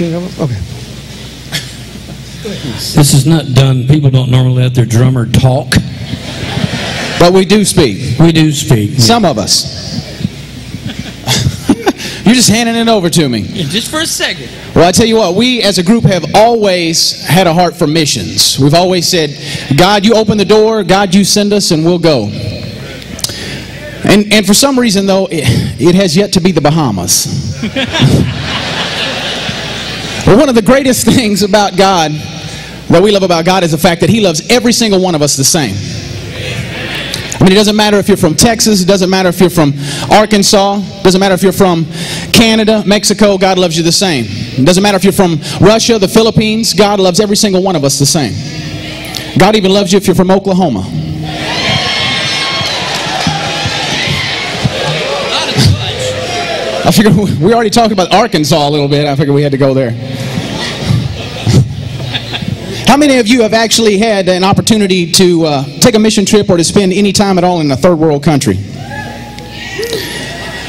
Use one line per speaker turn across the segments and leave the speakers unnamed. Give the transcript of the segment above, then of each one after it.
Okay.
This is not done. People don't normally let their drummer talk.
But we do speak.
We do speak.
Some of us. You're just handing it over to me.
Yeah, just for a second.
Well, I tell you what, we as a group have always had a heart for missions. We've always said, God, you open the door, God, you send us, and we'll go. And for some reason, though, it has yet to be the Bahamas. But one of the greatest things about God, that we love about God, is the fact that He loves every single one of us the same. I mean, it doesn't matter if you're from Texas, it doesn't matter if you're from Arkansas, it doesn't matter if you're from Canada, Mexico, God loves you the same. It doesn't matter if you're from Russia, the Philippines, God loves every single one of us the same. God even loves you if you're from Oklahoma. I figured we already talked about Arkansas a little bit. I figured we had to go there. How many of you have actually had an opportunity to take a mission trip or to spend any time at all in a third world country?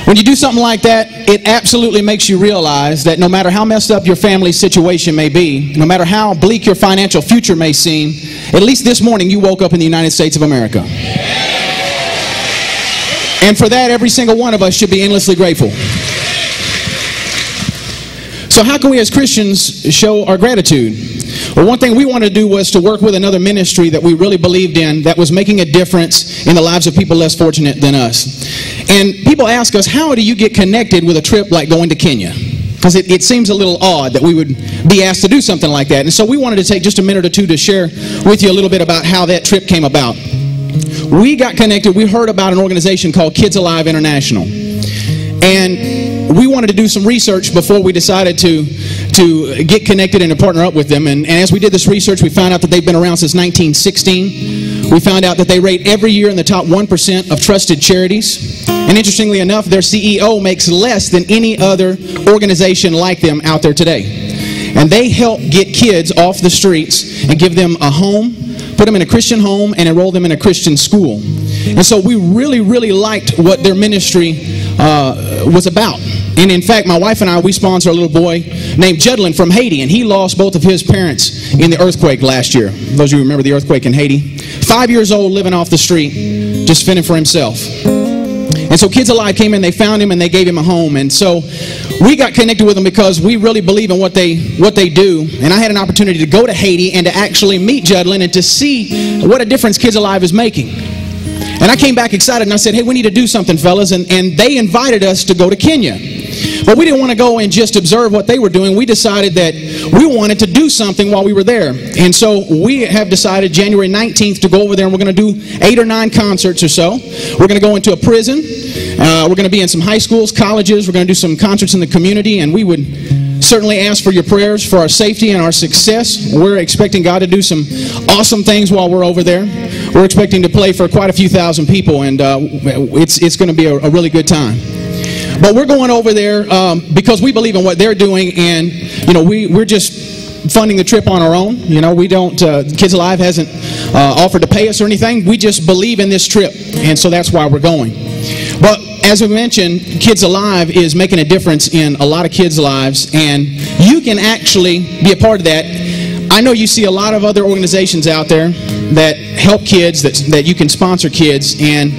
When you do something like that, it absolutely makes you realize that no matter how messed up your family situation may be, no matter how bleak your financial future may seem, at least this morning you woke up in the United States of America. And for that, every single one of us should be endlessly grateful. So how can we as Christians show our gratitude? Well, one thing we wanted to do was to work with another ministry that we really believed in that was making a difference in the lives of people less fortunate than us. And people ask us, how do you get connected with a trip like going to Kenya? Because it seems a little odd that we would be asked to do something like that. And so we wanted to take just a minute or two to share with you a little bit about how that trip came about. We got connected. We heard about an organization called Kids Alive International. And we wanted to do some research before we decided to get connected and to partner up with them. And as we did this research, we found out that they've been around since 1916. We found out that they rate every year in the top 1% of trusted charities. And interestingly enough, their CEO makes less than any other organization like them out there today. And they help get kids off the streets and give them a home, put them in a Christian home, and enroll them in a Christian school. And so we really liked what their ministry was about. And in fact, my wife and I, we sponsor a little boy named Judlin from Haiti, and he lost both of his parents in the earthquake last year. Those of you who remember the earthquake in Haiti. 5 years old, living off the street, just fending for himself. And so Kids Alive came in, they found him, and they gave him a home. And so we got connected with them because we really believe in what they do. And I had an opportunity to go to Haiti and to actually meet Judlin and to see what a difference Kids Alive is making. And I came back excited and I said, hey, we need to do something, fellas. And they invited us to go to Kenya. But we didn't want to go and just observe what they were doing. We decided that we wanted to do something while we were there. And so we have decided January 19th to go over there, and we're going to do 8 or 9 concerts or so. We're going to go into a prison. We're going to be in some high schools, colleges. We're going to do some concerts in the community, and we would certainly ask for your prayers for our safety and our success. We're expecting God to do some awesome things while we're over there. We're expecting to play for quite a few thousand people, and it's going to be a really good time. But we're going over there because we believe in what they're doing, and you know we're just funding the trip on our own. You know, we don't. Kids Alive hasn't offered to pay us or anything. We just believe in this trip, and so that's why we're going. But as we mentioned, Kids Alive is making a difference in a lot of kids' lives, and you can actually be a part of that. I know you see a lot of other organizations out there that help kids, that you can sponsor kids, and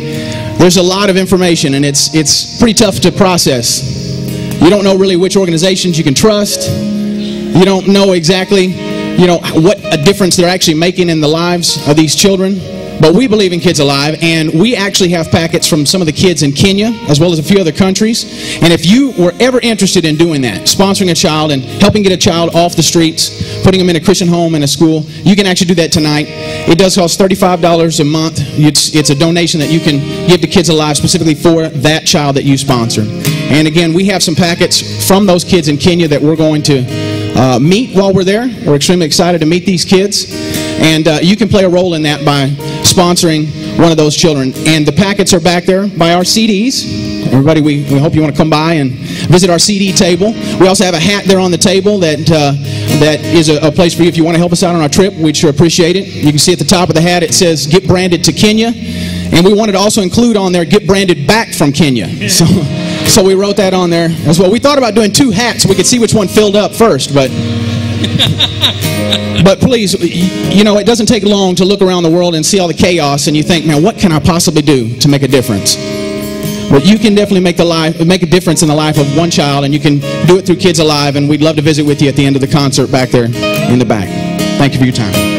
there's a lot of information, and it's pretty tough to process. You don't know really which organizations you can trust. You don't know exactly, you know, what a difference they're actually making in the lives of these children. But we believe in Kids Alive, and we actually have packets from some of the kids in Kenya, as well as a few other countries. And if you were ever interested in doing that, sponsoring a child and helping get a child off the streets, putting them in a Christian home and a school, you can actually do that tonight. It does cost $35 a month. It's a donation that you can give to Kids Alive specifically for that child that you sponsor. And again, we have some packets from those kids in Kenya that we're going to meet while we're there. We're extremely excited to meet these kids. And you can play a role in that by sponsoring one of those children. And the packets are back there by our CDs. Everybody, we hope you want to come by and visit our CD table. We also have a hat there on the table that is a place for you if you want to help us out on our trip. We'd sure appreciate it. You can see at the top of the hat it says, "Get branded to Kenya." And we wanted to also include on there, "Get branded back from Kenya." So So we wrote that on there as well. We thought about doing 2 hats so we could see which one filled up first, but please, you know, it doesn't take long to look around the world and see all the chaos and you think, man, what can I possibly do to make a difference? Well, you can definitely make a difference in the life of one child, and you can do it through Kids Alive, and we'd love to visit with you at the end of the concert back there in the back. Thank you for your time.